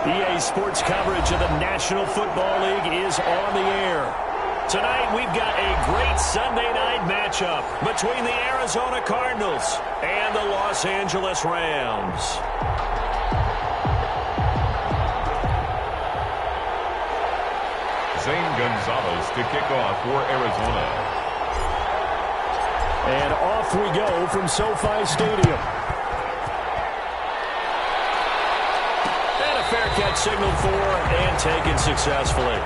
EA Sports coverage of the National Football League is on the air. Tonight, we've got a great Sunday night matchup between the Arizona Cardinals and the Los Angeles Rams. Zane Gonzalez to kick off for Arizona. And off we go from SoFi Stadium. Fair catch signaled for and taken successfully.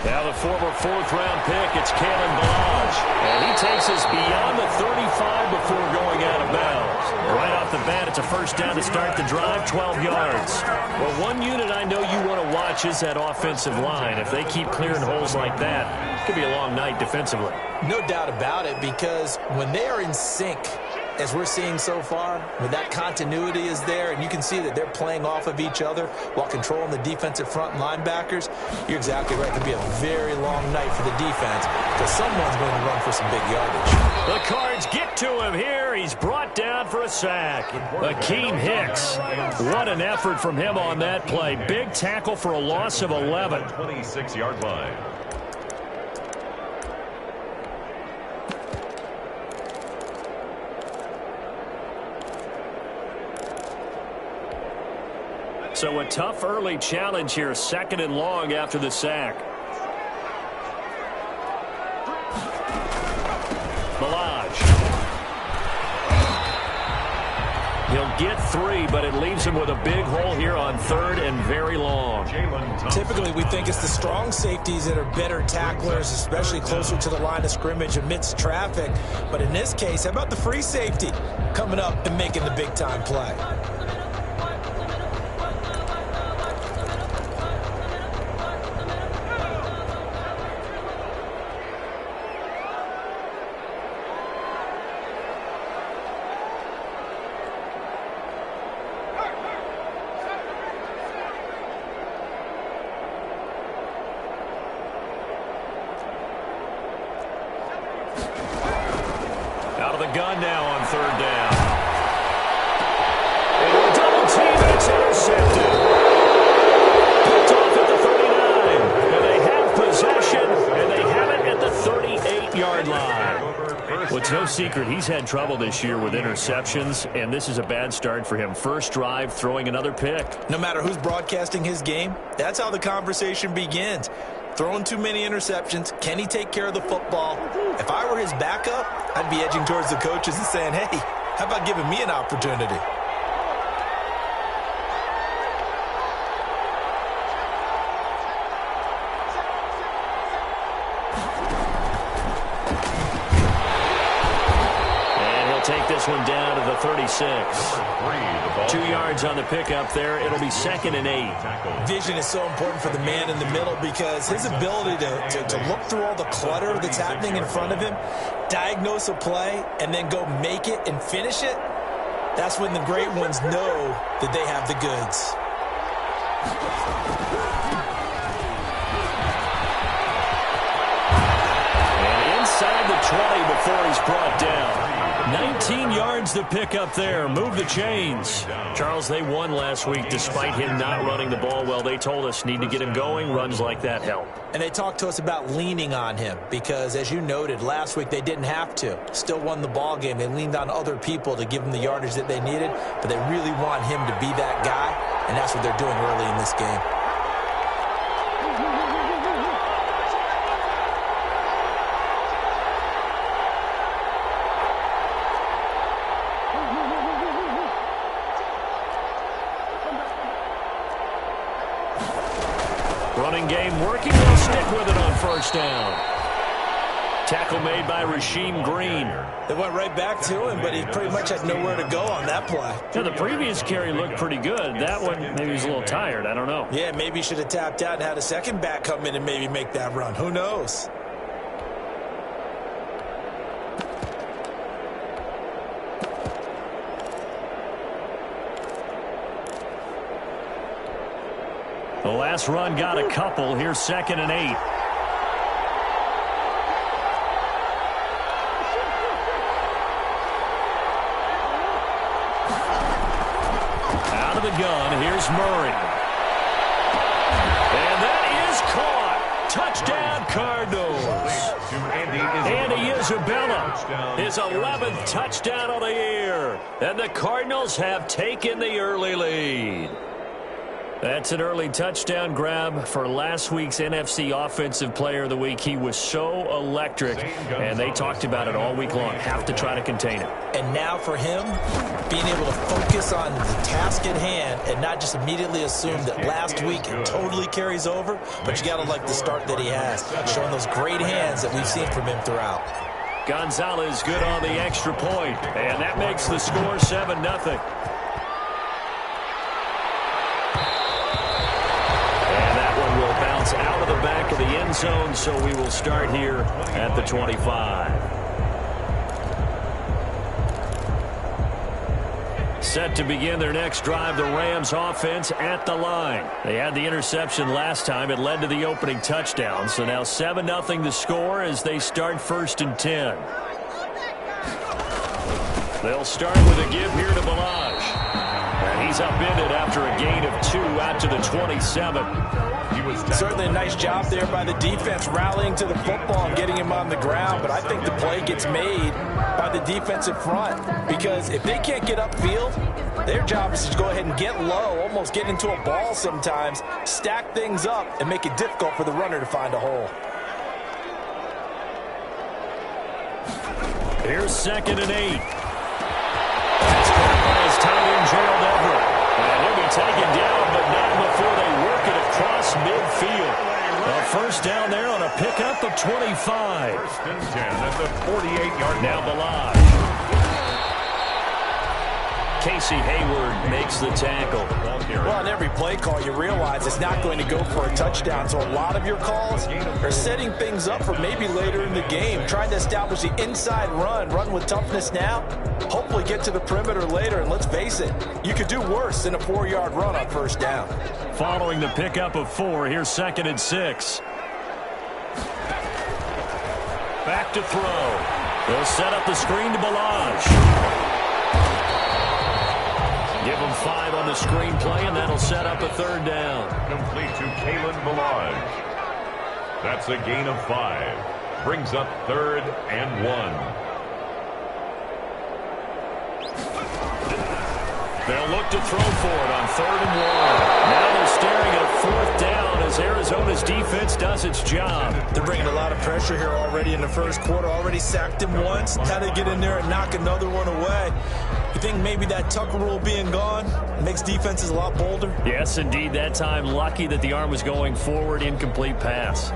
Now the former fourth-round pick, it's Kalen Balaj. And he takes us beyond the 35 before going out of bounds. Right off the bat, it's a first down to start the drive, 12 yards. Well, one unit I know you want to watch is that offensive line. If they keep clearing holes like that, it could be a long night defensively. No doubt about it, because when they are in sync, as we're seeing so far, when that continuity is there and you can see that they're playing off of each other while controlling the defensive front linebackers, you're exactly right. It could be a very long night for the defense because someone's going to run for some big yardage. The Cards get to him here. He's brought down for a sack. Akeem Hicks. What an effort from him on that play. Big tackle for a loss of 11. 26-yard line. So a tough early challenge here, 2nd and long after the sack. Balaj. He'll get 3, but it leaves him with a big hole here on 3rd and very long. Typically, we think it's the strong safeties that are better tacklers, especially closer to the line of scrimmage amidst traffic. But in this case, how about the free safety coming up and making the big-time play? Gun now on 3rd down. And a double team, and it's intercepted. Picked off at the 39. And they have possession, and they have it at the 38-yard line. Well, it's no secret he's had trouble this year with interceptions, and this is a bad start for him. First drive, throwing another pick. No matter who's broadcasting his game, that's how the conversation begins. Throwing too many interceptions. Can he take care of the football? If I were his backup, I'd be edging towards the coaches and saying, hey, how about giving me an opportunity? And he'll take this one down to the 36. 2 yards on the pickup there. It'll be 2nd and 8. Vision is so important for the man in the middle because his ability to look through all the clutter that's happening in front of him, diagnose a play, and then go make it and finish it, that's when the great ones know that they have the goods. And inside the 20 before he's brought down. 19 yards to pick up there. Move the chains. Charles, they won last week despite him not running the ball well. They told us need to get him going. Runs like that help. And they talked to us about leaning on him because, as you noted, last week they didn't have to. Still won the ball game. They leaned on other people to give them the yardage that they needed, but they really want him to be that guy, and that's what they're doing early in this game. Running game working. They'll stick with it on 1st down. Tackle made by Rasheem Green. They went right back to him, but he pretty much had nowhere to go on that play. Yeah, the previous carry looked pretty good. That one, maybe he's a little tired. I don't know. Yeah, maybe he should have tapped out and had a second back come in and maybe make that run. Who knows? The last run got a couple. Here's 2nd and 8. Out of the gun, here's Murray. And that is caught. Touchdown, Cardinals. Andy Isabella, his 11th touchdown of the year. And the Cardinals have taken the early lead. That's an early touchdown grab for last week's NFC Offensive Player of the Week. He was so electric, and they talked about it all week long. Have to try to contain it. And now for him, being able to focus on the task at hand and not just immediately assume that last week it totally carries over, but you got to like the start that he has, showing those great hands that we've seen from him throughout. Gonzalez good on the extra point, and that makes the score 7-0. Out of the back of the end zone, so we will start here at the 25. Set to begin their next drive, the Rams offense at the line. They had the interception last time. It led to the opening touchdown. So now 7-0 the score as they start 1st and 10. They'll start with a give here to Balaj. And he's upended after a gain of 2 out to the 27. Certainly a nice job there by the defense rallying to the football and getting him on the ground, but I think the play gets made by the defensive front because if they can't get upfield, their job is to go ahead and get low, almost get into a ball sometimes, stack things up, and make it difficult for the runner to find a hole. Here's 2nd and 8. That's caught by his tight end, Gerald Everett. And he'll be taken down, but not before they work it across midfield. A first down there on a pickup of 25. 1st and 10 at the 48-yard line. Now Balaj. Casey Hayward makes the tackle. Well, on every play call, you realize it's not going to go for a touchdown. So a lot of your calls are setting things up for maybe later in the game, trying to establish the inside run with toughness now, hopefully get to the perimeter later. And let's face it, you could do worse than a 4-yard run on 1st down. Following the pickup of 4, here's 2nd and 6. Back to throw. They'll set up the screen to Balaj. Give him 5 on the screen play, and that'll set up a 3rd down. Complete to Kalen Balaj. That's a gain of 5. Brings up 3rd and 1. They'll look to throw for it on 3rd and 1. Now they're staring at a 4th down as Arizona's defense does its job. They're bringing a lot of pressure here already in the 1st quarter. Already sacked him once. Had to get in there and knock another one away. You think maybe that Tucker rule being gone makes defenses a lot bolder? Yes, indeed. That time, lucky that the arm was going forward. Incomplete pass.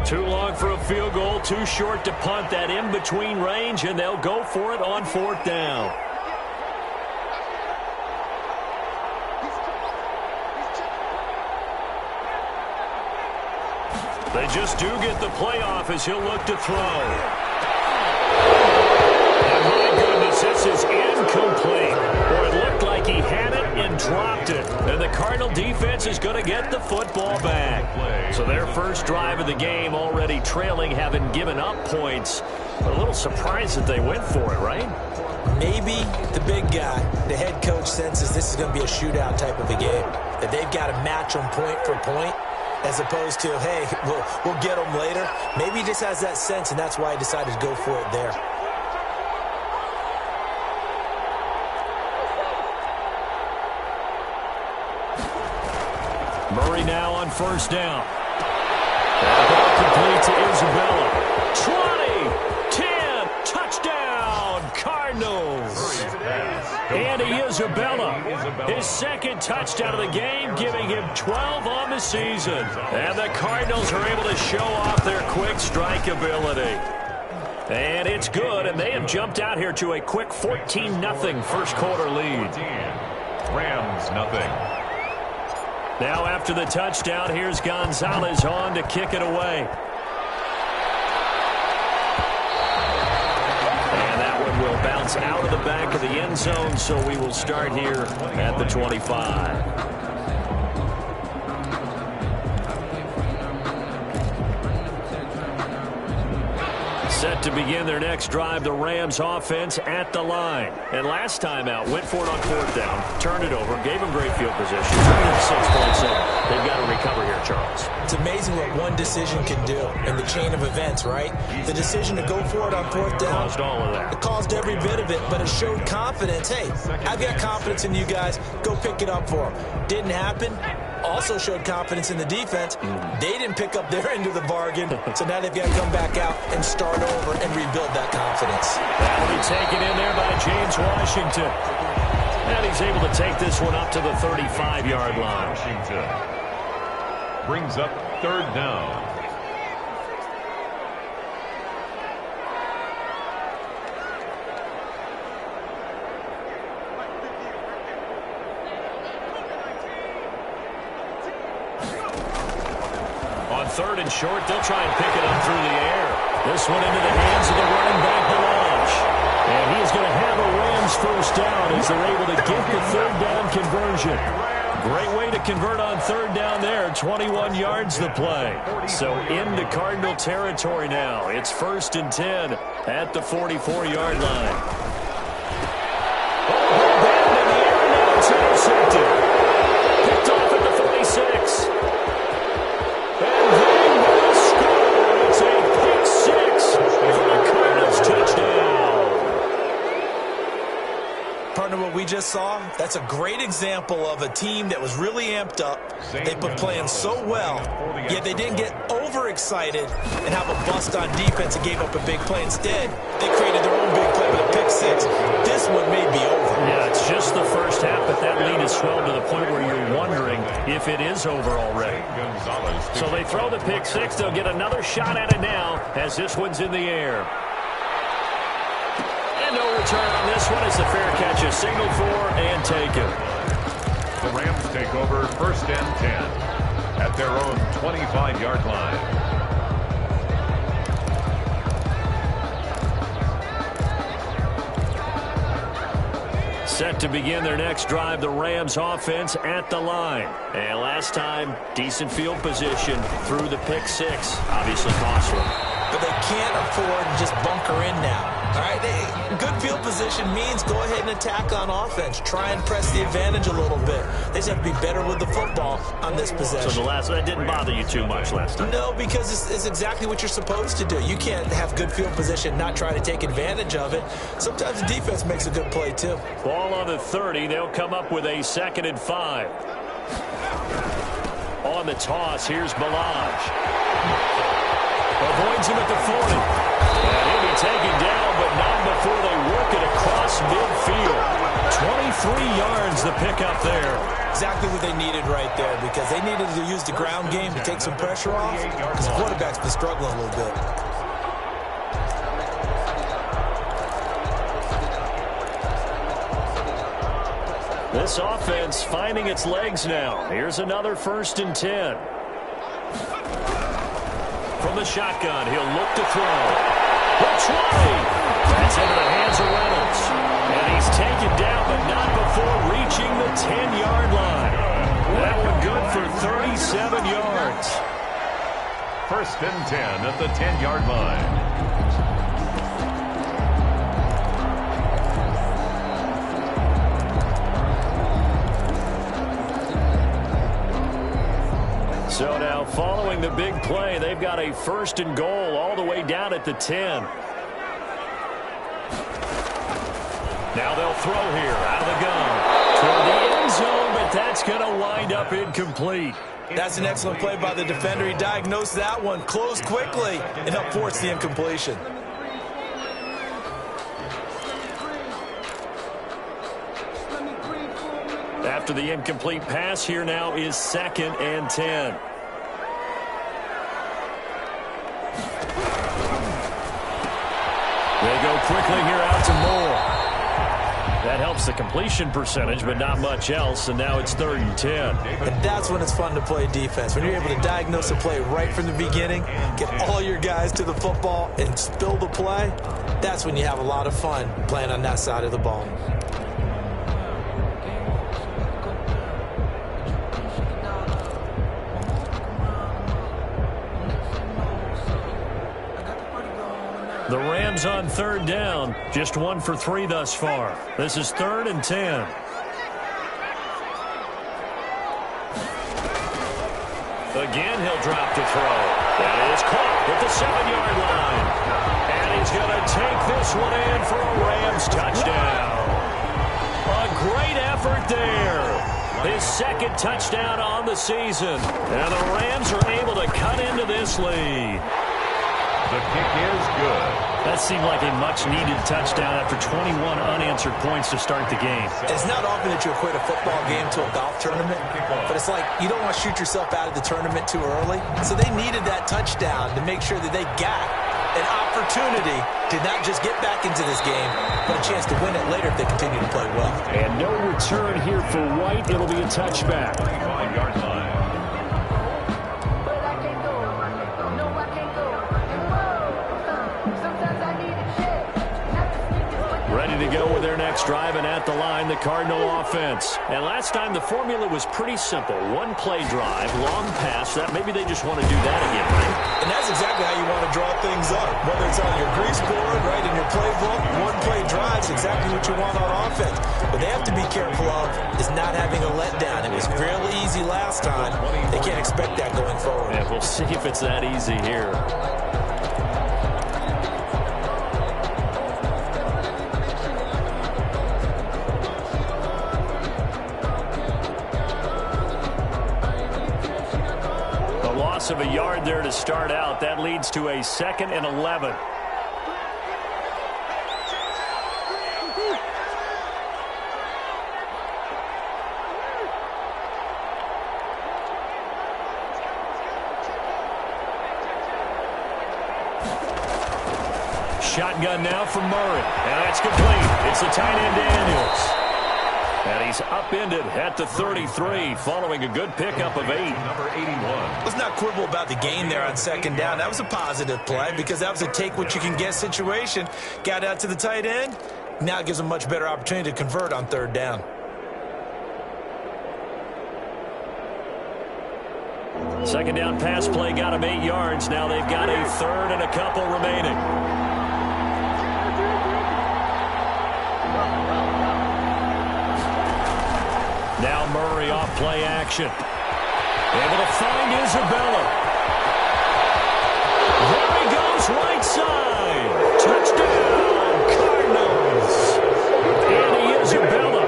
Too long for a field goal, too short to punt. That in-between range, and they'll go for it on 4th down. They just do get the playoff as he'll look to throw. And my goodness, this is incomplete. Boy, it looked like he had it and dropped it. And the Cardinal defense is going to get the football back. So their first drive of the game already trailing, having given up points. But a little surprised that they went for it, right? Maybe the big guy, the head coach, senses this is going to be a shootout type of a game. That they've got to match them point for point, as opposed to, hey, we'll get them later. Maybe he just has that sense, and that's why he decided to go for it there. Murray now on 1st down. Complete to Isabella. 20, 10, touchdown, Cardinals. Andy Isabella, his second touchdown of the game, giving him 12 on the season. And the Cardinals are able to show off their quick strike ability. And it's good, and they have jumped out here to a quick 14-0 first quarter lead. Rams, nothing. Now after the touchdown, here's Gonzalez on to kick it away. And that one will bounce out of the back of the end zone, so we will start here at the 25. Set to begin their next drive, the Rams offense at the line. And last time out, went for it on fourth down, turned it over, gave them great field position, turned it to 6.7. They've got to recover here, Charles. It's amazing what one decision can do in the chain of events, right? The decision to go for it on fourth down. Caused all of that. It caused every bit of it, but it showed confidence. Hey, I've got confidence in you guys. Go pick it up for them. Didn't happen. Also showed confidence in the defense. They didn't pick up their end of the bargain, so now they've got to come back out and start over and rebuild that confidence. That'll be taken in there by James Washington. And he's able to take this one up to the 35-yard line. Washington brings up third down. Third and short, they'll try and pick it up through the air. This one into the hands of the running back, Balaj. And he is going to have a Rams first down as they're able to get the third down conversion. Great way to convert on third down there. 21 yards the play. So into Cardinal territory now. It's 1st and 10 at the 44-yard line. Oh, bad in the air, now it's intercepted. Picked off at the 46. And they will score. It's a pick six for the Cardinals touchdown. Partner, what we just saw, that's a great example of a team that was really amped up. They've been playing so well, yet they didn't get overexcited and have a bust on defense and gave up a big play. Instead, they created their own big play with a pick six. This one may be over. Yeah, it's just the first half, but that lead has swelled to the point where you're wondering if it is over already. So they throw the pick six. They'll get another shot at it now as this one's in the air. And no return on this one. It's a fair catch, a signal for and taken. The Rams take over 1st and 10 at their own 25-yard line. Set to begin their next drive, the Rams offense at the line. And last time, decent field position through the pick six. Obviously costly. But they can't afford to just bunker in now. All right, good field position means go ahead and attack on offense. Try and press the advantage a little bit. They just have to be better with the football on this possession. So that didn't bother you too much last time? No, because it's exactly what you're supposed to do. You can't have good field position, not try to take advantage of it. Sometimes the defense makes a good play, too. Ball on the 30. They'll come up with a 2nd and 5. On the toss, here's Balaj. Avoids him at the 40. And he'll be taken down, but not before they work it across midfield. 23 yards the pickup there. Exactly what they needed right there, because they needed to use the ground game to take some pressure off, because the quarterback's been struggling a little bit. This offense finding its legs now. Here's another 1st and 10. From the shotgun, he'll look to throw. The 20. That's into the hands of Reynolds. And he's taken down, but not before reaching the 10-yard line. That one good for 37 yards. 1st and 10 at the 10-yard line. So now, following the big play, they've got a 1st and goal all the way down at the 10. Now they'll throw here out of the gun toward the end zone, but that's going to wind up incomplete. That's an excellent play by the defender. He diagnosed that one, closed quickly, and helped force the incompletion. After the incomplete pass, here now is 2nd and 10. They go quickly here out to Moore. That helps the completion percentage, but not much else, and now it's 3rd and 10. And that's when it's fun to play defense. When you're able to diagnose a play right from the beginning, get all your guys to the football, and spill the play, that's when you have a lot of fun playing on that side of the ball. The Rams on 3rd down, just 1 for 3 thus far. This is 3rd and 10. Again, he'll drop to throw. That is caught at the 7-yard line. And he's going to take this one in for a Rams touchdown. A great effort there. His 2nd touchdown on the season. And the Rams are able to cut into this lead. The kick is good. That seemed like a much-needed touchdown after 21 unanswered points to start the game. It's not often that you equate a football game to a golf tournament, but it's like you don't want to shoot yourself out of the tournament too early. So they needed that touchdown to make sure that they got an opportunity to not just get back into this game, but a chance to win it later if they continue to play well. And no return here for White. It'll be a touchback. 5-yard line. Ready to go with their next drive, and at the line, the Cardinal offense. And last time, the formula was pretty simple. 1-play drive, long pass. That maybe they just want to do that again, right? And that's exactly how you want to draw things up. Whether it's on your grease board, right, in your playbook, 1-play drives, exactly what you want on offense. What they have to be careful of is not having a letdown. It was really easy last time. They can't expect that going forward. Yeah, we'll see if it's that easy here. Of a yard there to start out. That leads to a 2nd and 11. Shotgun now from Murray. And that's complete. It's the tight end Daniels. And he's upended at the 33, following a good pickup of 8. Number 81. Let's not quibble about the gain there on 2nd down. That was a positive play because that was a take-what-you-can-get situation. Got out to the tight end. Now it gives them a much better opportunity to convert on 3rd down. Second down pass play got him 8 yards. Now they've got a 3rd and a couple remaining. Now Murray off play action. Able to find Isabella. There he goes, right side. Touchdown, Cardinals. Andy Isabella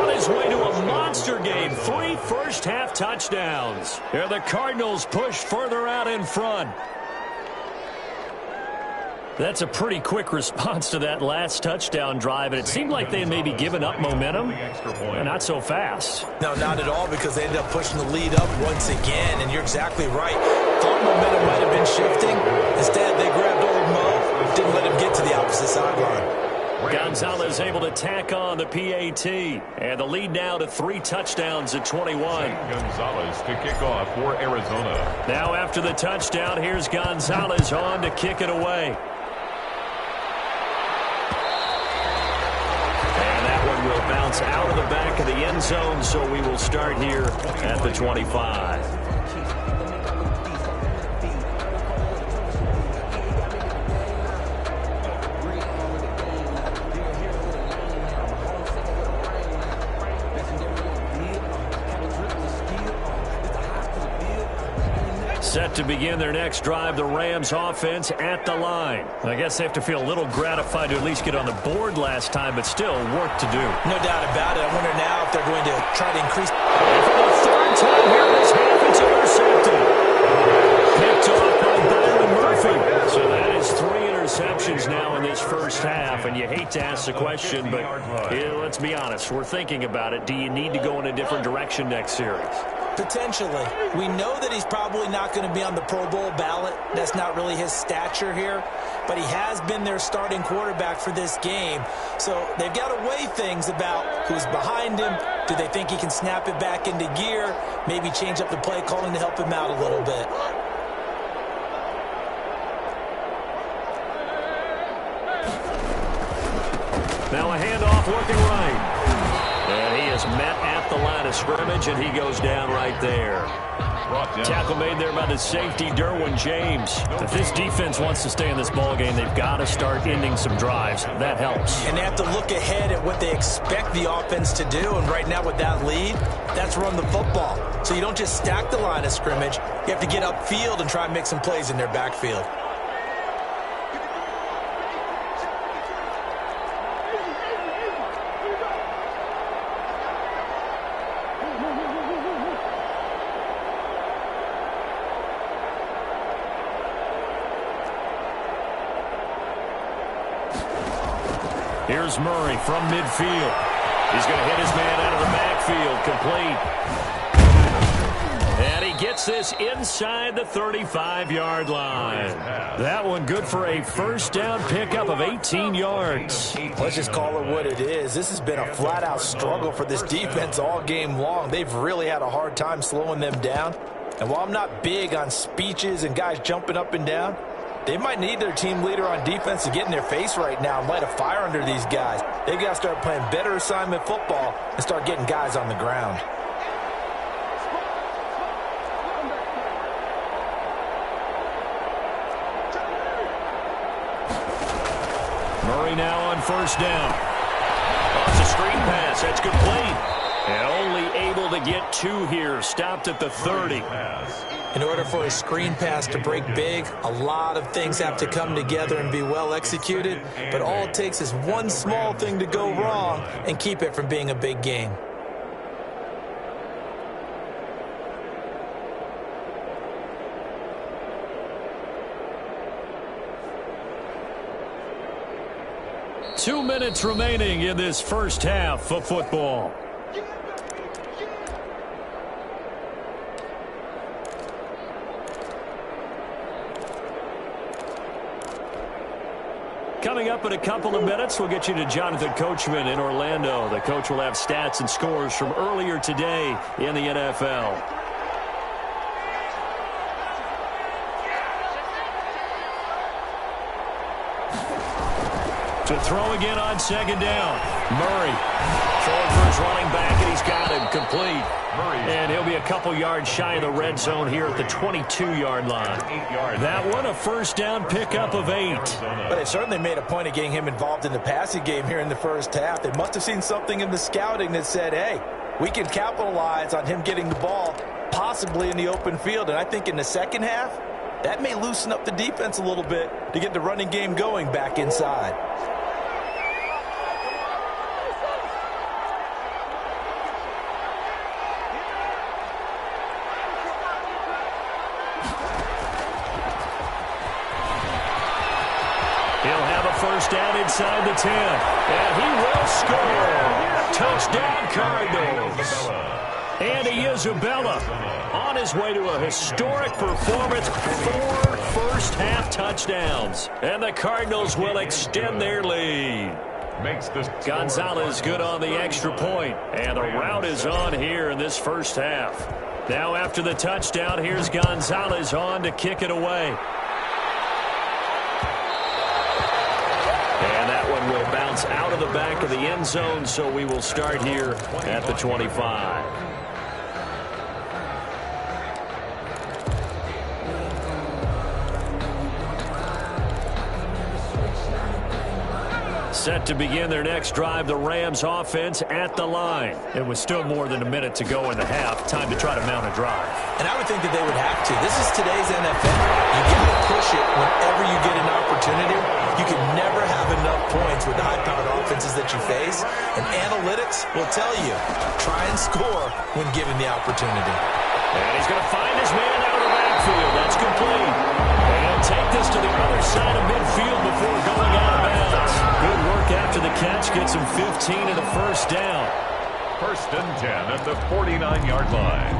on his way to a monster game. 3 first-half touchdowns. Here the Cardinals push further out in front. That's a pretty quick response to that last touchdown drive, and it seemed like they had maybe given up momentum. Not so fast. No, not at all, because they ended up pushing the lead up once again, and you're exactly right. Thought momentum might have been shifting. Instead, they grabbed old Mo, didn't let him get to the opposite sideline. Gonzalez able to tack on the PAT, and the lead now to 3 touchdowns at 21. Gonzalez to kick off for Arizona. Now after the touchdown, here's Gonzalez on to kick it away. Will bounce out of the back of the end zone, so we will start here at the 25. Set to begin their next drive, the Rams offense at the line. I guess they have to feel a little gratified to at least get on the board last time, but still work to do. No doubt about it. I wonder now if they're going to try to increase. And for the 3rd time here this half, it's intercepted. Picked off by Byron Murphy. So that is 3 interceptions now in this first half, and you hate to ask the question, but let's be honest, we're thinking about it. Do you need to go in a different direction next series? Potentially. We know that he's probably not going to be on the Pro Bowl ballot. That's not really his stature here, but he has been their starting quarterback for this game. So they've got to weigh things about who's behind him. Do they think he can snap it back into gear? Maybe change up the play calling to help him out a little bit. Now a handoff working right. And he is met at the line of scrimmage, and he goes down right there. Tackle made there by the safety, Derwin James. If this defense wants to stay in this ballgame, they've got to start ending some drives. That helps. And they have to look ahead at what they expect the offense to do. And right now with that lead, that's run the football. So you don't just stack the line of scrimmage. You have to get upfield and try and make some plays in their backfield. Here's Murray from midfield. He's going to hit his man out of the backfield, complete. And he gets this inside the 35-yard line. That one good for a first down pickup of 18 yards. Let's just call it what it is. This has been a flat-out struggle for this defense all game long. They've really had a hard time slowing them down. And while I'm not big on speeches and guys jumping up and down, they might need their team leader on defense to get in their face right now and light a fire under these guys. They've got to start playing better assignment football and start getting guys on the ground. Murray now on first down. Oh, it's a screen pass. That's complete. And only able to get 2 here. Stopped at the 30. In order for a screen pass to break big, a lot of things have to come together and be well executed. But all it takes is one small thing to go wrong and keep it from being a big game. Two minutes remaining in this first half of football. Coming up in a couple of minutes, we'll get you to Jonathan Coachman in Orlando. The coach will have stats and scores from earlier today in the NFL. To throw again on second down. Murray throwing for his running back, and he's got him complete. And he'll be a couple yards shy of the red zone here at the 22-yard line. That one, a first down pickup of 8. But they certainly made a point of getting him involved in the passing game here in the first half. They must have seen something in the scouting that said, hey, we can capitalize on him getting the ball possibly in the open field. And I think in the second half, that may loosen up the defense a little bit to get the running game going back inside. First down inside the 10. And he will score. Touchdown, Cardinals. Andy Isabella on his way to a historic performance. 4 first-half touchdowns. And the Cardinals will extend their lead. Gonzalez good on the extra point. And the route is on here in this first half. Now after the touchdown, here's Gonzalez on to kick it away. And that one will bounce out of the back of the end zone, so we will start here at the 25. Set to begin their next drive, the Rams offense at the line. It was still more than a minute to go in the half. Time to try to mount a drive. And I would think that they would have to. This is today's NFL. You got to push it whenever you get an opportunity. You can never have enough points with the high-powered offenses that you face. And analytics will tell you, try and score when given the opportunity. And he's going to find his man out of the backfield. That's complete. And he'll take this to the other side of midfield before going out of bounds. Good work after the catch. Gets him 15 and a first down. First and 10 at the 49-yard line.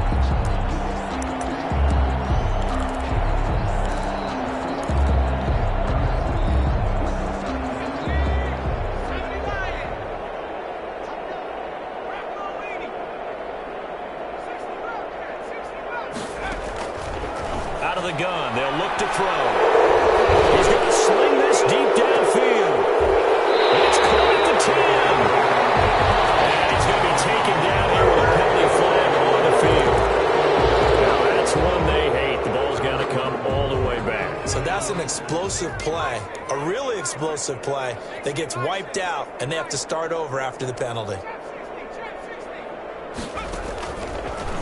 Out of the gun, they'll look to throw. He's going to sling this deep downfield. It's caught at the 10. And he's going to be taken down here with a penalty flag on the field. Now that's one they hate. The ball's got to come all the way back. So that's an explosive play, a really explosive play that gets wiped out, and they have to start over after the penalty.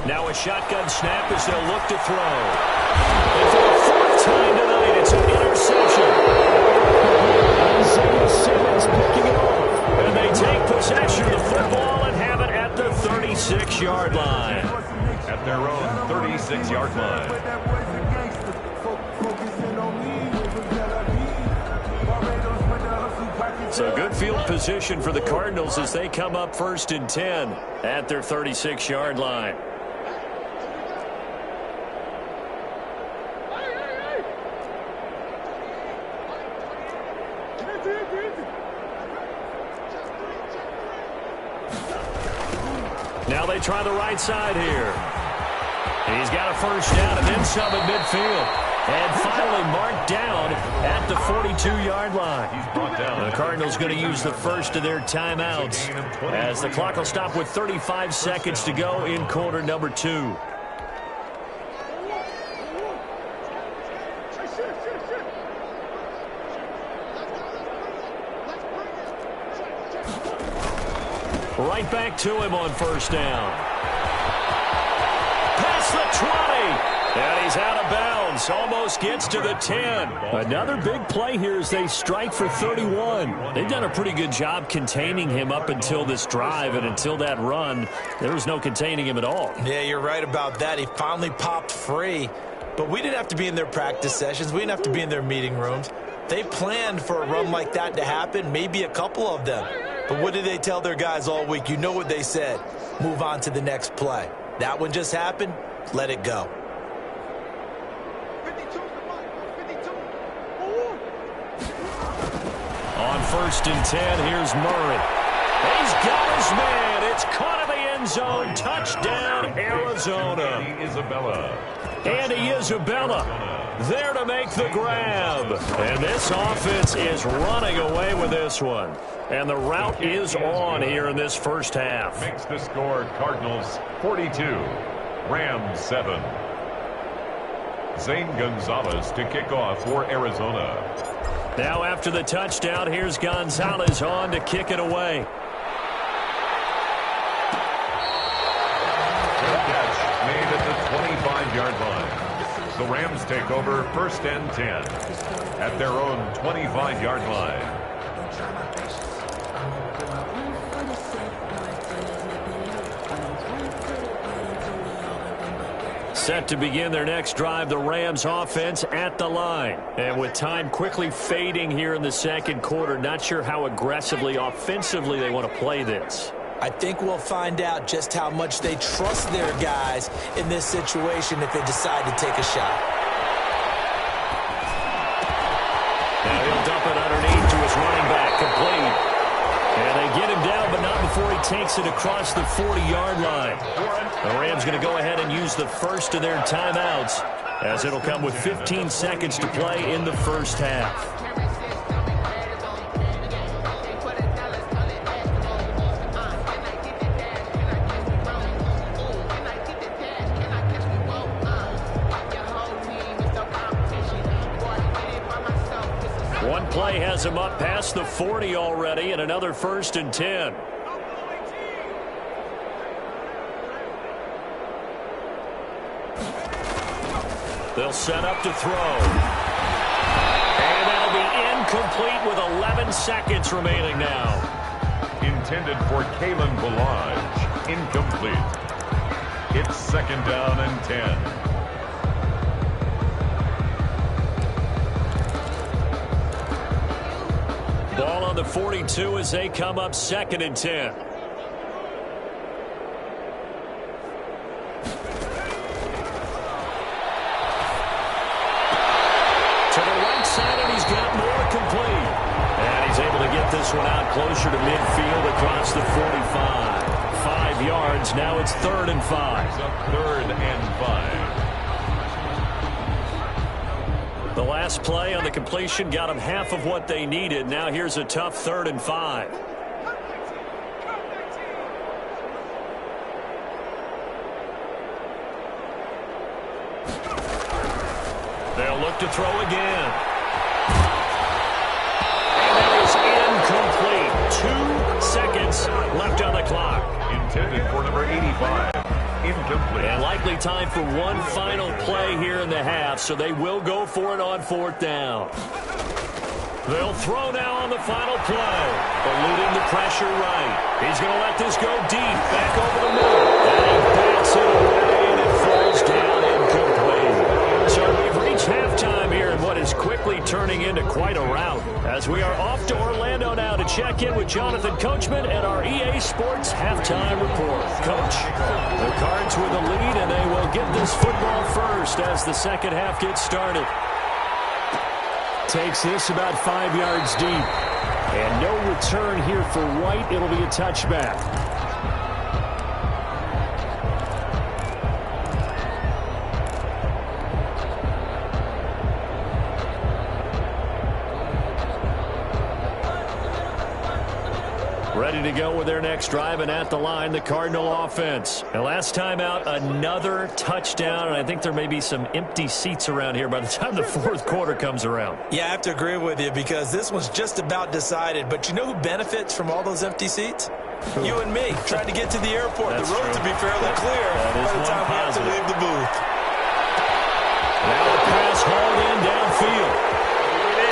Now a shotgun snap as they'll look to throw. And for the fourth time tonight, it's an interception. Isaiah Simmons picking it off. And they take possession of the football and have it at the 36-yard line. At their own 36-yard line. So good field position for the Cardinals as they come up first and 10 at their 36-yard line. Now they try the right side here. He's got a first down and then some at midfield. And finally marked down at the 42-yard line. The Cardinals going to use the first of their timeouts as the clock will stop with 35 seconds to go in quarter number 2. Right back to him on first down. Past the 20. And he's out of bounds. Almost gets to the 10. Another big play here as they strike for 31. They've done a pretty good job containing him up until this drive. And until that run, there was no containing him at all. Yeah, you're right about that. He finally popped free. But we didn't have to be in their practice sessions. We didn't have to be in their meeting rooms. They planned for a run like that to happen, maybe a couple of them. But what did they tell their guys all week? You know what they said. Move on to the next play. That one just happened. Let it go. On first and 10, here's Murray. He's got his man. It's caught in the end zone. Touchdown, Arizona. Andy Isabella there to make the grab. And this offense is running away with this one. And the route is on here in this first half. Makes the score Cardinals 42, Rams 7. Zane Gonzalez to kick off for Arizona. Now after the touchdown, here's Gonzalez on to kick it away. Good catch made at the 25-yard line. The Rams take over first and 10 at their own 25-yard line. Set to begin their next drive, the Rams offense at the line. And with time quickly fading here in the second quarter, not sure how aggressively, offensively they want to play this. I think we'll find out just how much they trust their guys in this situation if they decide to take a shot. Now he'll dump it underneath to his running back, complete. And they get him down, but not before he takes it across the 40-yard line. The Rams going to go ahead and use the first of their timeouts as it'll come with 15 seconds to play in the first half. One play has him up past the 40 already, and another first and 10. They'll set up to throw. And that'll be incomplete with 11 seconds remaining now. Intended for Kalen Balaj. Incomplete. It's 2nd down and 10. Ball on the 42 as they come up 2nd and 10. To the right side, and he's got more complete. And he's able to get this one out closer to midfield across the 45. 5 yards. Now it's 3rd and 5. It's up 3rd and 5. The last play on the completion got them half of what they needed. Now here's a tough 3rd and 5. They'll look to throw again. And that is incomplete. 2 seconds left on the clock. Intended for number 85. Incomplete. And likely time for one final play here in the half, so they will go for it on 4th down. They'll throw now on the final play. Eluding the pressure right. He's going to let this go deep. Back over the middle. And he backs it away, and it falls down incomplete. So we've reached halftime here in what is quickly turning into quite a rout. As we are off to Orlando now to check in with Jonathan Coachman and our EA Sports Halftime Report. Coach, the Cards with the lead, and they will get this football first as the second half gets started. Takes this about 5 yards deep. And no return here for White. It'll be a touchback. Ready to go with their next drive, and at the line, the Cardinal offense. And last time out, another touchdown, and I think there may be some empty seats around here by the time the 4th quarter comes around. Yeah, I have to agree with you because this one's just about decided. But you know who benefits from all those empty seats? Who? You and me, trying to get to the airport. That's the road true. to be fairly clear by the time we have to leave the booth. Now the pass hauled in downfield.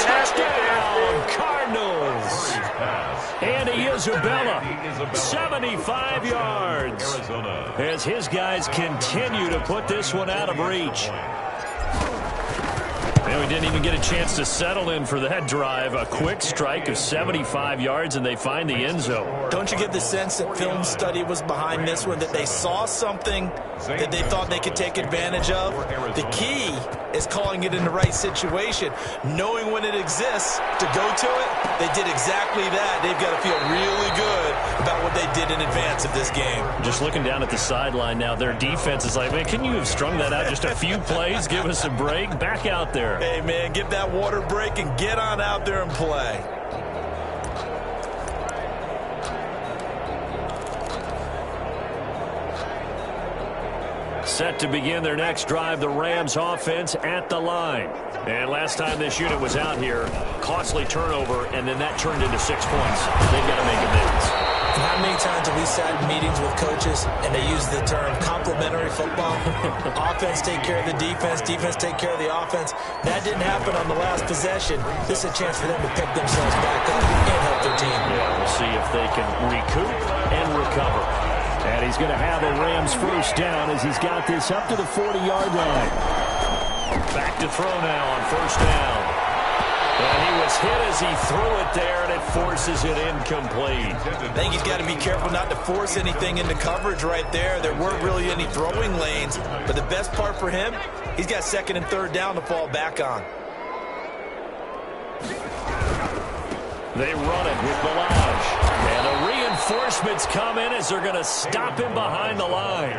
Touchdown, Cardinals. Andy Isabella, 75 yards. As his guys continue to put this one out of reach. And we didn't even get a chance to settle in for that drive. A quick strike of 75 yards, and they find the end zone. Don't you get the sense that film study was behind this one, that they saw something that they thought they could take advantage of? The key is calling it in the right situation, knowing when it exists to go to it. They did exactly that. They've got to feel really good about what they did in advance of this game. Just looking down at the sideline now, their defense is like, man, can you have strung that out just a few plays? Give us a break. Back out there. Hey, man, give that water break and get on out there and play. Set to begin their next drive, the Rams offense at the line. And last time this unit was out here, costly turnover, and then that turned into 6 points. They've got to make amends. And how many times have we sat in meetings with coaches and they use the term complementary football? Offense take care of the defense, defense take care of the offense. That didn't happen on the last possession. This is a chance for them to pick themselves back up and help their team. Yeah, we'll see if they can recoup and recover. And he's going to have a Rams first down as he's got this up to the 40-yard line. Back to throw now on first down. And he was hit as he threw it there, and it forces it incomplete. I think he's got to be careful not to force anything into coverage right there. There weren't really any throwing lanes. But the best part for him, he's got 2nd and 3rd down to fall back on. They run it with Balaj. And the reinforcements come in as they're going to stop him behind the line.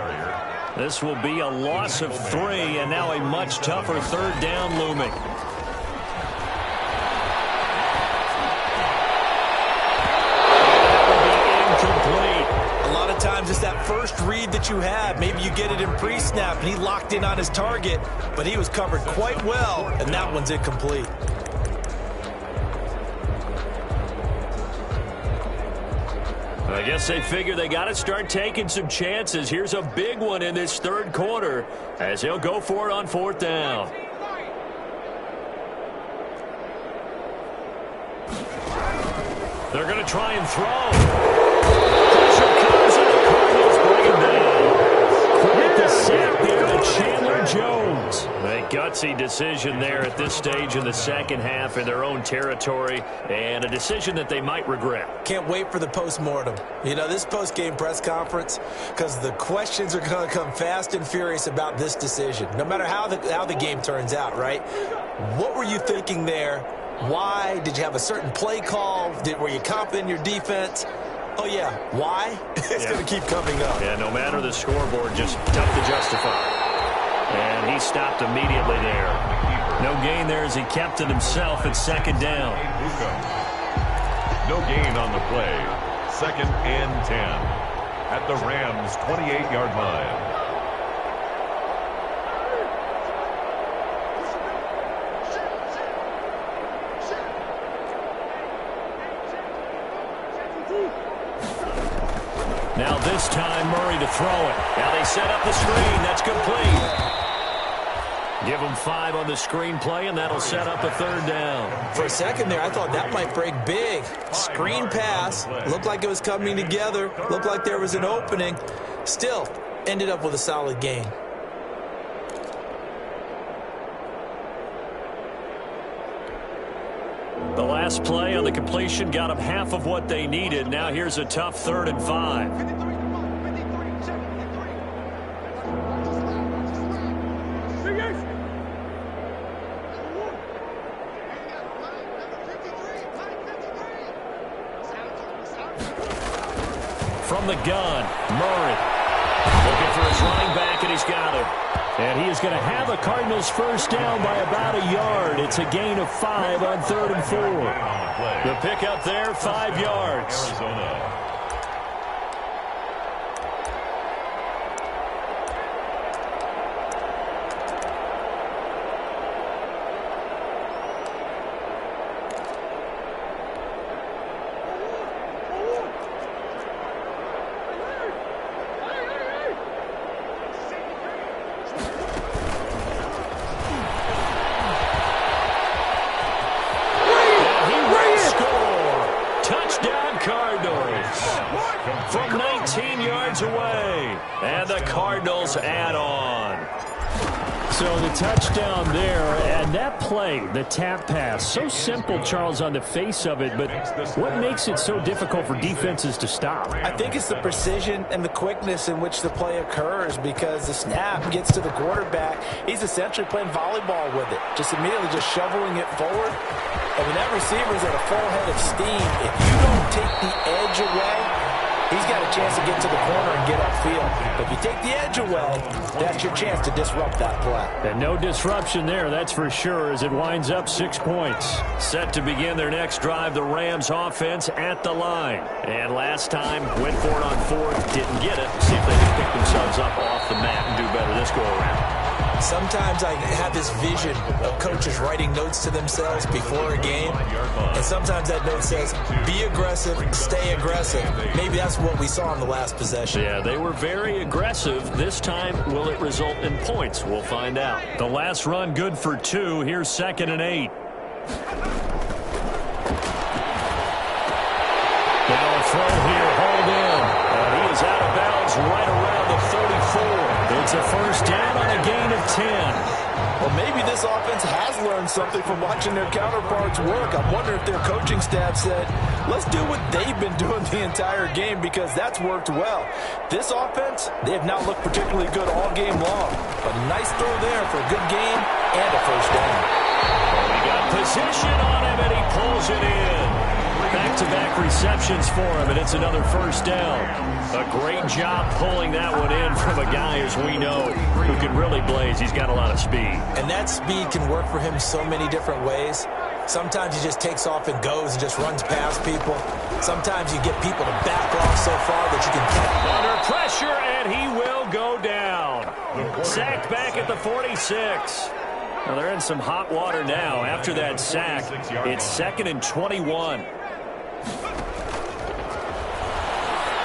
This will be a loss of 3, and now a much tougher 3rd down looming. A lot of times it's that first read that you have. Maybe you get it in pre-snap, and he locked in on his target, but he was covered quite well, and that one's incomplete. I guess they figure they got to start taking some chances. Here's a big one in this 3rd quarter as he'll go for it on 4th down. They're going to try and throw. Pressure comes, and the Cardinals bring him down. Quite Jones. A gutsy decision there at this stage in the second half in their own territory, and a decision that they might regret. Can't wait for the postmortem. You know, this post-game press conference, because the questions are going to come fast and furious about this decision, no matter how the game turns out, right? What were you thinking there? Why? Did you have a certain play call? Were you confident in your defense? Oh, yeah. Why? It's going to keep coming up. Yeah, no matter the scoreboard, just tough to justify. And he stopped immediately there. No gain there as he kept it himself at second down. No gain on the play. 2nd and 10 at the Rams' 28-yard line. Now this time, Murray to throw it. Now they set up the screen. That's complete. Give them 5 on the screen play, and that'll set up a 3rd down. For a second there, I thought that might break big. Screen pass. Looked like it was coming together. Looked like there was an opening. Still, ended up with a solid gain. The last play on the completion got them half of what they needed. Now here's a tough 3rd and 5. From the gun, Murray looking for his running back, and he's got him. And he is going to have the Cardinals first down by about a yard. It's a gain of 5 on 3rd and 4. The pickup there, 5 yards. Arizona. From 19 yards away. And the Cardinals add on. So the touchdown there, and that play, the tap pass, so simple, Charles, on the face of it, but what makes it so difficult for defenses to stop? I think it's the precision and the quickness in which the play occurs, because the snap gets to the quarterback. He's essentially playing volleyball with it, just immediately just shoveling it forward. And when that receiver's at a full head of steam, if you don't take the edge away, he's got a chance to get to the corner and get upfield. But if you take the edge away, that's your chance to disrupt that play. And no disruption there, that's for sure, as it winds up 6 points. Set to begin their next drive, the Rams offense at the line. And last time, went for it on 4th, didn't get it. See if they can pick themselves up off the mat and do better this go-around. Sometimes I have this vision of coaches writing notes to themselves before a game, and sometimes that note says, be aggressive, stay aggressive. Maybe that's what we saw in the last possession. Yeah, they were very aggressive. This time, will it result in points? We'll find out. The last run good for 2. Here's 2nd and 8. Now a throw here, hold in. And he is out of bounds right around the 34. It's a first down on a gain of 10. Well, maybe this offense has learned something from watching their counterparts work. I wonder if their coaching staff said, let's do what they've been doing the entire game, because that's worked well. This offense, they have not looked particularly good all game long. But a nice throw there for a good gain and a first down. Well, he got position on him, and he pulls it in. Back-to-back receptions for him, and it's another first down. A great job pulling that one in from a guy, as we know, who can really blaze. He's got a lot of speed. And that speed can work for him so many different ways. Sometimes he just takes off and goes and just runs past people. Sometimes you get people to back off so far that you can catch. Under pressure, and he will go down. Sacked back at the 46. Well, they're in some hot water now. After that sack, it's 2nd and 21.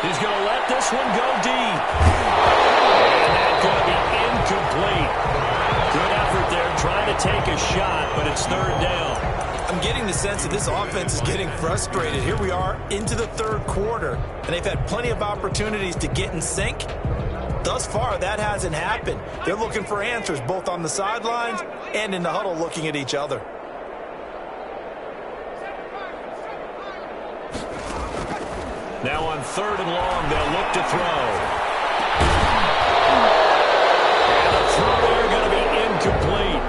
He's going to let this one go deep. And that's going to be incomplete. Good effort there, trying to take a shot, but it's 3rd down. I'm getting the sense that this offense is getting frustrated. Here we are into the 3rd quarter, and they've had plenty of opportunities to get in sync. Thus far, that hasn't happened. They're looking for answers both on the sidelines and in the huddle looking at each other. Now on 3rd and long, they'll look to throw. And the throw there going to be incomplete.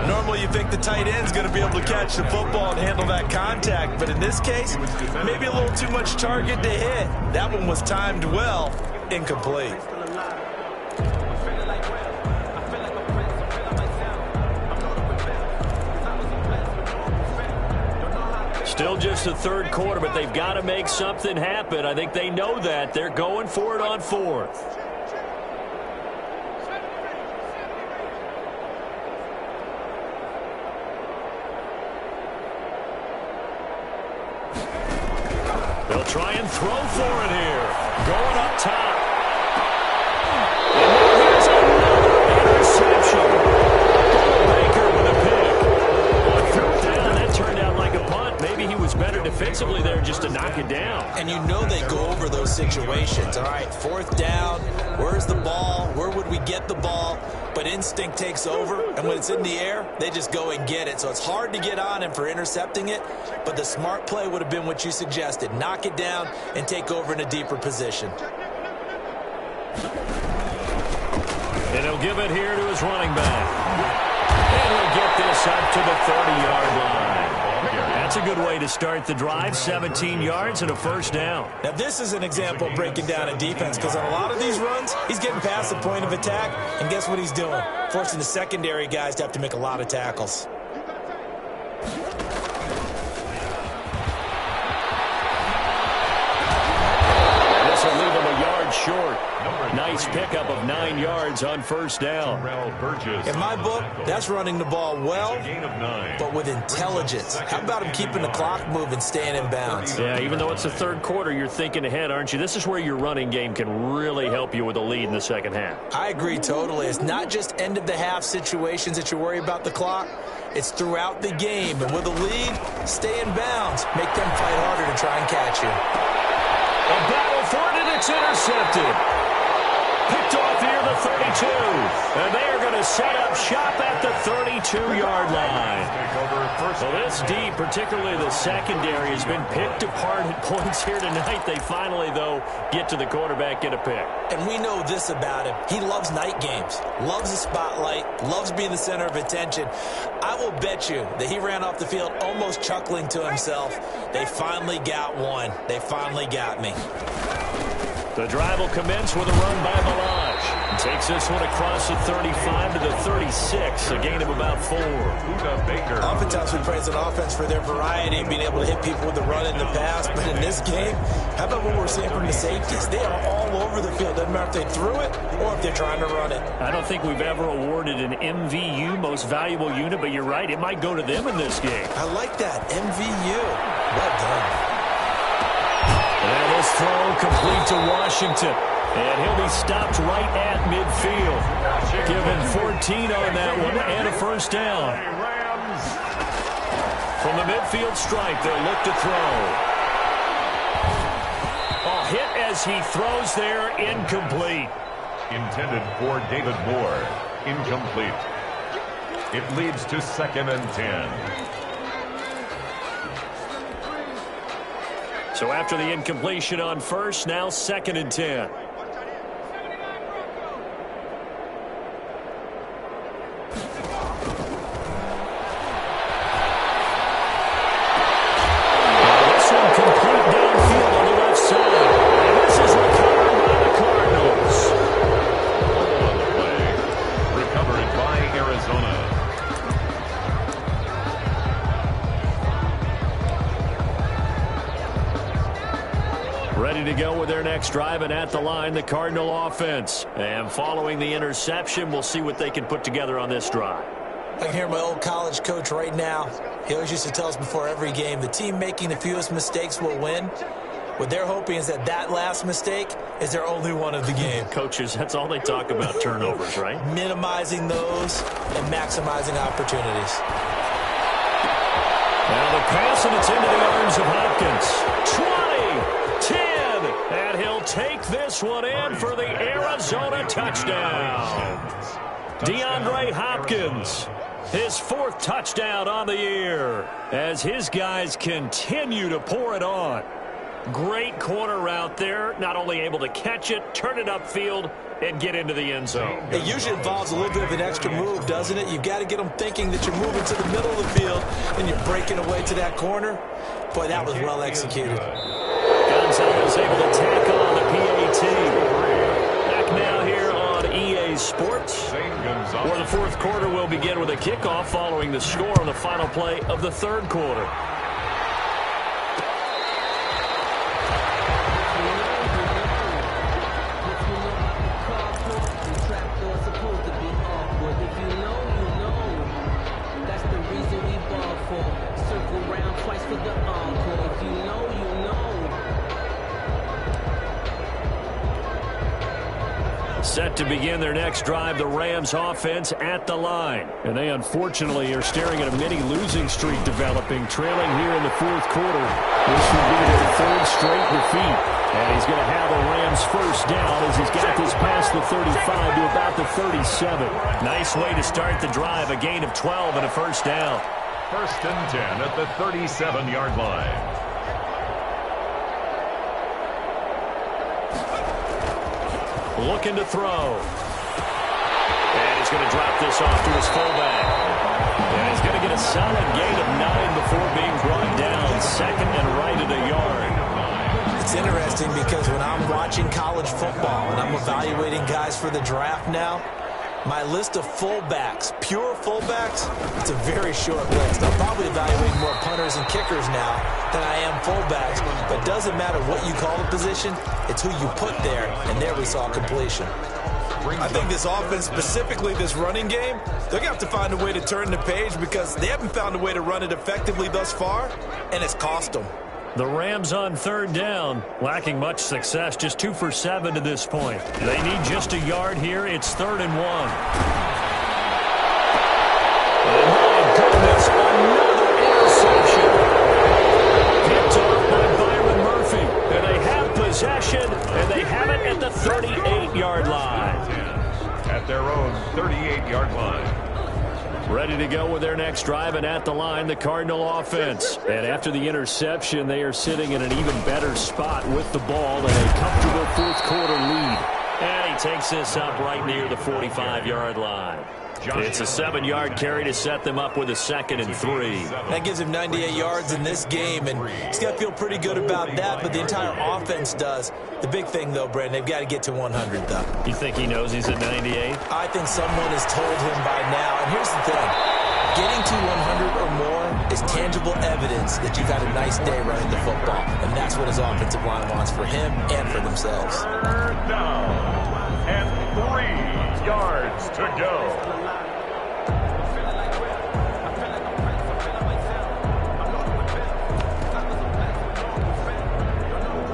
Normally you think the tight end's going to be able to catch the football and handle that contact, but in this case, maybe a little too much target to hit. That one was timed well, incomplete. Still just the 3rd quarter, but they've got to make something happen. I think they know that. They're going for it on 4th. They'll try and throw for it here. Going up top. And now here's another interception. Baker with a pick. On 3rd down, that turned out like a punt. Maybe he was better defensively there just to knock it down. And you know they go over those situations. All right, 4th down, where's the ball? Where would we get the ball? But instinct takes over, and when it's in the air, they just go and get it. So it's hard to get on him for intercepting it, but the smart play would have been what you suggested. Knock it down and take over in a deeper position. And he'll give it here to his running back. And he'll get this up to the 30-yard line. That's a good way to start the drive. 17 yards and a 1st down. Now, this is an example of breaking down a defense because on a lot of these runs, he's getting past the point of attack, and guess what he's doing? Forcing the secondary guys to have to make a lot of tackles. This will leave him a yard short. Nice pickup of 9 yards on 1st down. In my book, that's running the ball well, but with intelligence. How about him keeping the clock moving, staying in bounds? Yeah, even though it's the 3rd quarter, you're thinking ahead, aren't you? This is where your running game can really help you with a lead in the 2nd half. I agree totally. It's not just end-of-the-half situations that you worry about the clock. It's throughout the game. And with a lead, stay in bounds. Make them fight harder to try and catch you. A battle for it, and it's intercepted. Picked off here the 32. And they are going to set up shop at the 32-yard line. So this D, particularly the secondary, has been picked apart at points here tonight. They finally, though, get to the quarterback, get a pick. And we know this about him. He loves night games, loves the spotlight, loves being the center of attention. I will bet you that he ran off the field almost chuckling to himself. They finally got one. They finally got me. The drive will commence with a run by Balaj. Takes this one across the 35 to the 36, a gain of about 4. Oftentimes we praise an offense for their variety and being able to hit people with the run in the pass, but in this game, how about what we're seeing from the safeties? They are all over the field. Doesn't matter if they threw it or if they're trying to run it. I don't think we've ever awarded an MVU, most valuable unit, but you're right, it might go to them in this game. I like that, MVU. Well done. And this throw complete to Washington. And he'll be stopped right at midfield. Given 14 on that one and a 1st down. From the midfield stripe, they'll look to throw. A hit as he throws there, incomplete. Intended for David Moore. Incomplete. It leads to 2nd and 10. So after the incompletion on 1st, now 2nd and 10. Ready to go with their next drive, and at the line, the Cardinal offense. And following the interception, we'll see what they can put together on this drive. I can hear my old college coach right now. He always used to tell us before every game, the team making the fewest mistakes will win. What they're hoping is that that last mistake is their only one of the game. Coaches, that's all they talk about, turnovers, right? Minimizing those and maximizing opportunities. Now the pass, and it's into the arms of Hopkins. 20, 10, and he'll take knock this one in for the Arizona touchdown. DeAndre Hopkins, his 4th touchdown on the year as his guys continue to pour it on. Great corner route there, not only able to catch it, turn it upfield, and get into the end zone. It usually involves a little bit of an extra move, doesn't it? You've got to get them thinking that you're moving to the middle of the field and you're breaking away to that corner. Boy, that was well executed. Gonzalez able to tack on the PAT. Back now here on EA Sports, where the 4th quarter will begin with a kickoff following the score on the final play of the 3rd quarter. Set to begin their next drive, the Rams offense at the line. And they unfortunately are staring at a mini losing streak developing, trailing here in the 4th quarter. This would be their 3rd straight defeat. And he's going to have a Rams first down as he's got this past the 35 to about the 37. Nice way to start the drive, a gain of 12 and a first down. 1st and 10 at the 37-yard line. Looking to throw. And he's going to drop this off to his fullback. And he's going to get a solid gain of 9 before being brought down. 2nd and right at a yard. It's interesting because when I'm watching college football and I'm evaluating guys for the draft now, my list of fullbacks, pure fullbacks, it's a very short list. I'm probably evaluating more punters and kickers now than I am fullbacks. But it doesn't matter what you call the position, it's who you put there. And there we saw completion. I think this offense, specifically this running game, they're going to have to find a way to turn the page because they haven't found a way to run it effectively thus far, and it's cost them. The Rams on 3rd down, lacking much success, just 2 for 7 to this point. They need just a yard here. It's 3rd and 1. Oh, my goodness, another interception. Picked off by Byron Murphy. And they have possession, and they have it at the 38-yard line. At their own 38-yard line. Ready to go with their next drive, and at the line, the Cardinal offense. And after the interception, they are sitting in an even better spot with the ball and a comfortable 4th quarter lead. And he takes this up right near the 45-yard line. It's a 7-yard carry to set them up with a 2nd and 3. That gives him 98 yards in this game, and he's got to feel pretty good about that, but the entire offense does. The big thing, though, Brandon, they've got to get to 100, though. You think he knows he's at 98? I think someone has told him by now, and here's the thing. Getting to 100 or more is tangible evidence that you've had a nice day running the football, and that's what his offensive line wants for him and for themselves. 3rd down and 3 yards to go.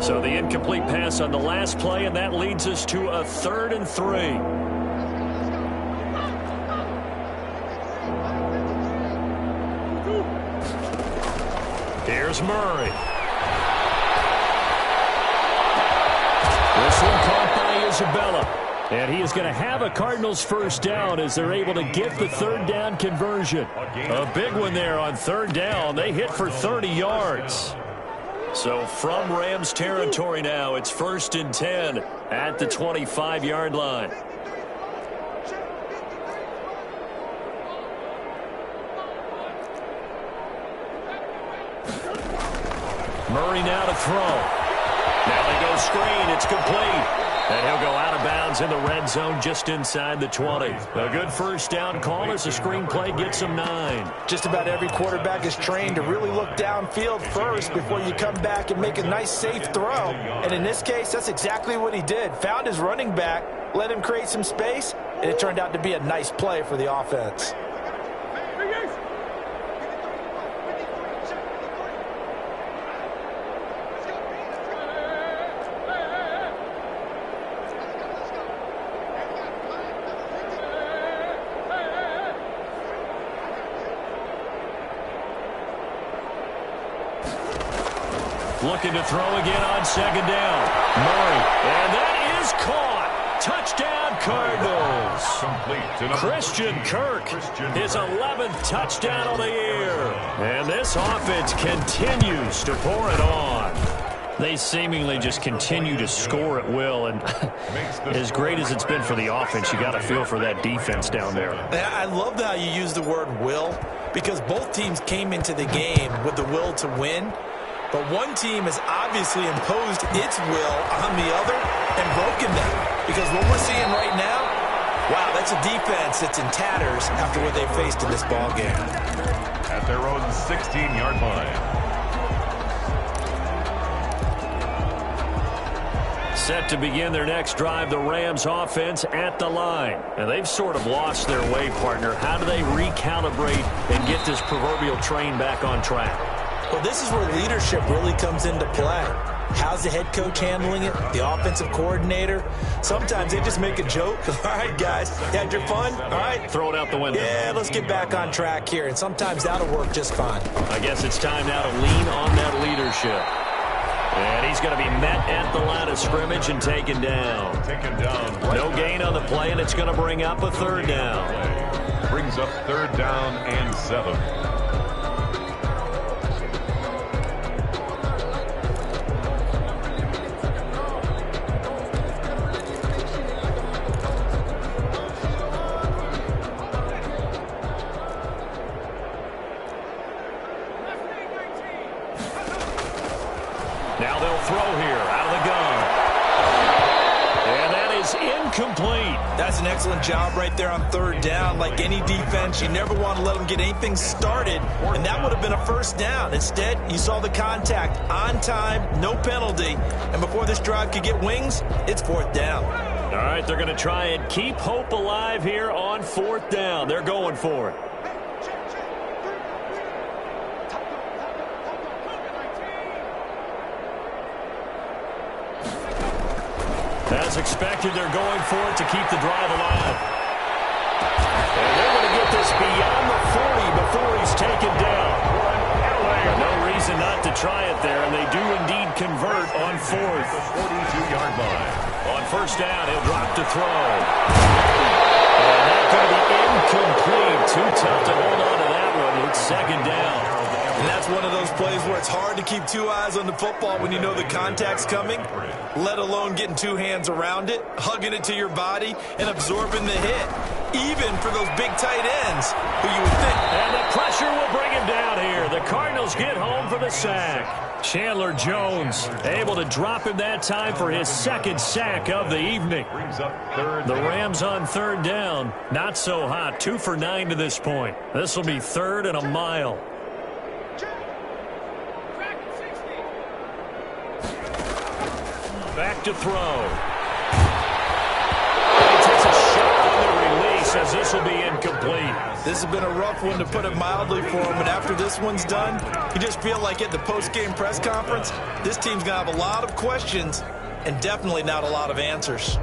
So the incomplete pass on the last play, and that leads us to a 3rd and 3. Here's Murray. This one caught by Isabella. And he is going to have a Cardinals first down as they're able to get the 3rd down conversion. A big one there on 3rd down. They hit for 30 yards. So from Rams territory now, it's 1st and 10 at the 25-yard line. Murray now to throw. Now they go screen. It's complete. And he'll go out of bounds in the red zone just inside the 20. A good first down call as the screen play gets him 9. Just about every quarterback is trained to really look downfield first before you come back and make a nice, safe throw. And in this case, that's exactly what he did. Found his running back, let him create some space, and it turned out to be a nice play for the offense. looking to throw again on second down. Murray, and that is caught. Touchdown, Cardinals. Complete to Christian Kirk, his 11th touchdown of the year. And this offense continues to pour it on. They seemingly just continue to score at will, and as great as it's been for the offense, you got to feel for that defense down there. I love how you use the word will, because both teams came into the game with the will to win, but one team has obviously imposed its will on the other and broken them. Because what we're seeing right now, wow, that's a defense that's in tatters after what they faced in this ball game. at their own 16-yard line. Set to begin their next drive, the Rams offense at the line. And they've sort of lost their way, partner. How do they recalibrate and get this proverbial train back on track? Well, this is where leadership really comes into play. How's the head coach handling it? The offensive coordinator? Sometimes they just make a joke. All right, guys, you had your fun? All right. Throw it out the window. Yeah, let's get back on track here. And sometimes that'll work just fine. I guess it's time now to lean on that leadership. And he's going to be met at the line of scrimmage and taken down. No gain on the play, and it's going to bring up a third down. Brings up third down and 7. Now they'll throw here out of the gun. And that is incomplete. That's an excellent job right there on third down. Like any defense, you never want to let them get anything started, and that would have been a first down. Instead, you saw the contact on time, no penalty, and before this drive could get wings, it's fourth down. All right, they're going to try and keep hope alive here on fourth down. They're going for it. As expected, they're going for it to keep the drive alive. And they're going to get this beyond the 40 before he's taken down. No reason not to try it there, and they do indeed convert on fourth. 42-yard line. On first down, he'll drop to throw. And that's going to be incomplete. Too tough to hold on to that one. It's second down. And that's one of those plays where it's hard to keep two eyes on the football when you know the contact's coming, let alone getting two hands around it, hugging it to your body, and absorbing the hit, even for those big tight ends who you would think. And the pressure will bring him down here. The Cardinals get home for the sack. Chandler Jones able to drop him that time for his second sack of the evening. Brings up third The down. Rams on third down. Not so hot. 2 for 9 to this point. This will be third and a mile. Back to throw. And he takes a shot on the release as this will be incomplete. This has been a rough one, to put it mildly, for him. And after this one's done, you just feel like at the post-game press conference, this team's going to have a lot of questions and definitely not a lot of answers.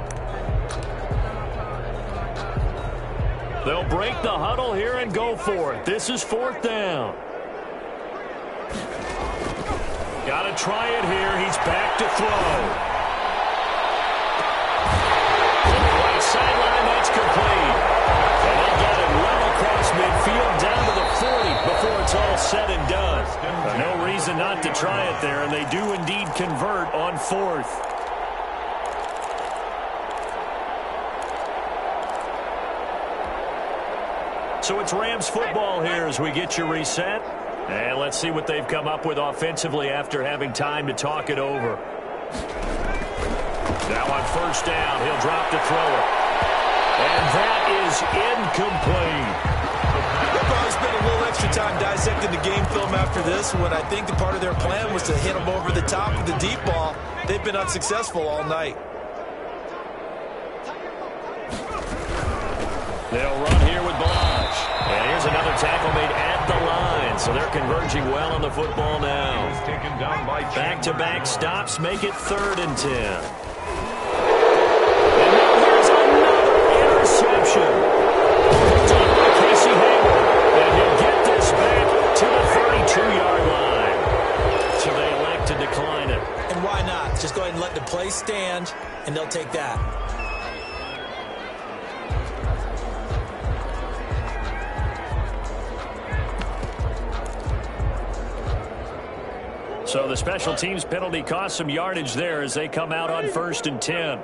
They'll break the huddle here and go for it. This is fourth down. Got to try it here. He's back to throw. Sideline, that's complete. And they'll get it well across midfield down to the 40 before it's all said and done. No reason not to try it there, and they do indeed convert on fourth. So it's Rams football here as we get you reset. And let's see what they've come up with offensively after having time to talk it over. Now on first down, he'll drop to throw it. And that is incomplete. They'll probably spend a little extra time dissecting the game film after this one. I think the part of their plan was to hit them over the top with the deep ball. They've been unsuccessful all night. They'll run here with Balaj. And here's another tackle made at the line. So they're converging well on the football now. He's taken down by Back-to-back stops make it 3rd and 10. And now here's another interception. Picked up by Casey Hayward. And he'll get this back to the 32-yard line. So they elect to decline why not? Just go ahead and let the play stand, and they'll take that. So the special teams penalty cost some yardage there as they come out on 1st and 10.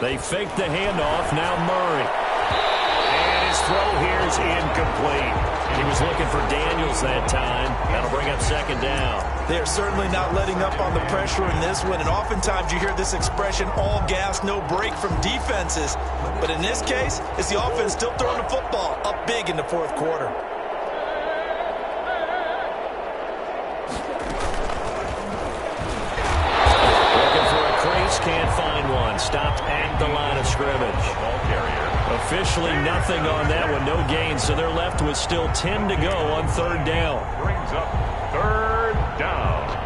They fake the handoff. Now Murray. And his throw here is incomplete. He was looking for Daniels that time. That'll bring up 2nd down. They are certainly not letting up on the pressure in this one, and oftentimes you hear this expression, all gas, no break from defenses. But in this case, it's the offense still throwing the football up big in the 4th quarter. Can't find one. Stopped at the line of scrimmage. Ball carrier. Officially nothing on that one. No gain. So they're left with still 10 to go on 3rd down. Brings up 3rd down.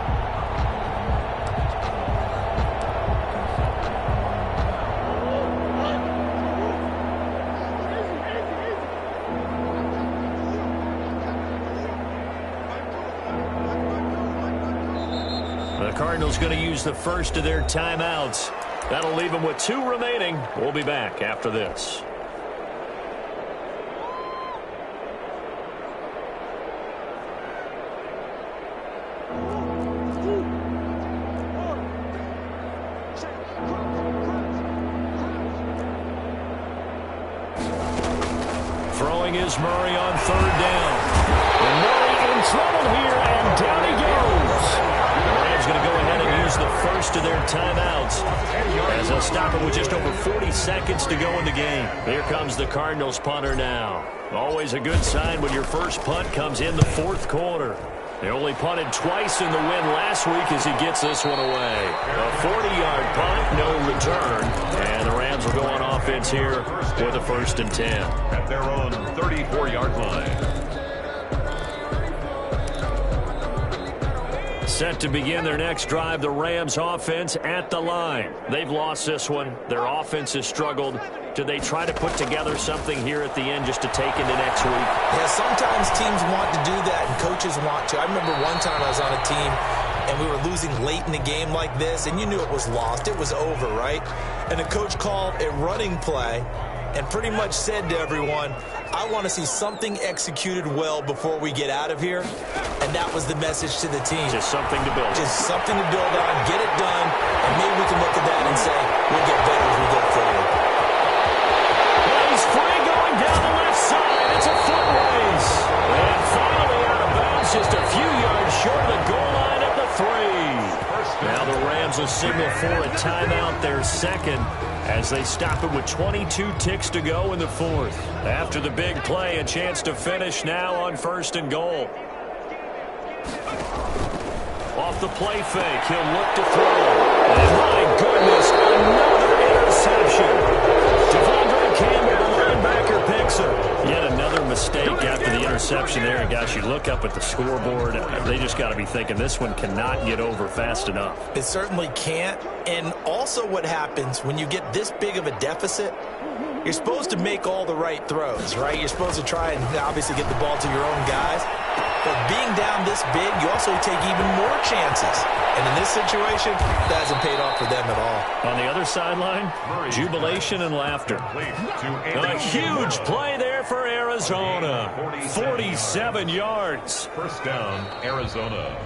The Cardinals going to use the first of their timeouts. That'll leave them with 2 remaining. We'll be back after this. Throwing is Murray on 3rd down. And Murray in trouble here, and down he goes. Going to go ahead and use the first of their timeouts as they'll stop it with just over 40 seconds to go in the game. Here comes the Cardinals punter now. Always a good sign when your first punt comes in the 4th quarter. They only punted twice in the win last week as he gets this one away. A 40-yard punt, no return. And the Rams will go on offense here with a 1st and 10. At their own 34-yard line. Set to begin their next drive, the Rams offense at the line. They've lost this one. Their offense has struggled. Do they try to put together something here at the end just to take into next week? Yeah, sometimes teams want to do that and coaches want to. I remember one time I was on a team and we were losing late in the game like this, and you knew it was lost. It was over, right? And the coach called a running play and pretty much said to everyone, I want to see something executed well before we get out of here. And that was the message to the team. Just something to build. Just something to build on, get it done, and maybe we can look at that and say, we'll get better as we go forward. Well, he's free going down the left side. It's a foot race. And finally out of bounds, just a few yards short of the goal line at the 3. Now the Rams will signal for a timeout, their 2nd, as they stop it with 22 ticks to go in the 4th. After the big play, a chance to finish now on 1st and goal. Off the play fake, he'll look to throw. And my goodness, another interception. Devondre Campbell, the linebacker, picks him. Yet another mistake after the interception there. And gosh, you look up at the scoreboard, they just got to be thinking this one cannot get over fast enough. It certainly can't. And also what happens when you get this big of a deficit, you're supposed to make all the right throws, right? You're supposed to try and obviously get the ball to your own guys. But being down this big, you also take even more chances. And in this situation, that hasn't paid off for them at all. On the other sideline, jubilation and laughter. A huge play there for Arizona. 47 yards. 1st down, Arizona.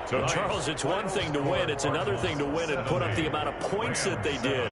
So, Charles, it's one thing to win. It's another thing to win and put up the amount of points that they did.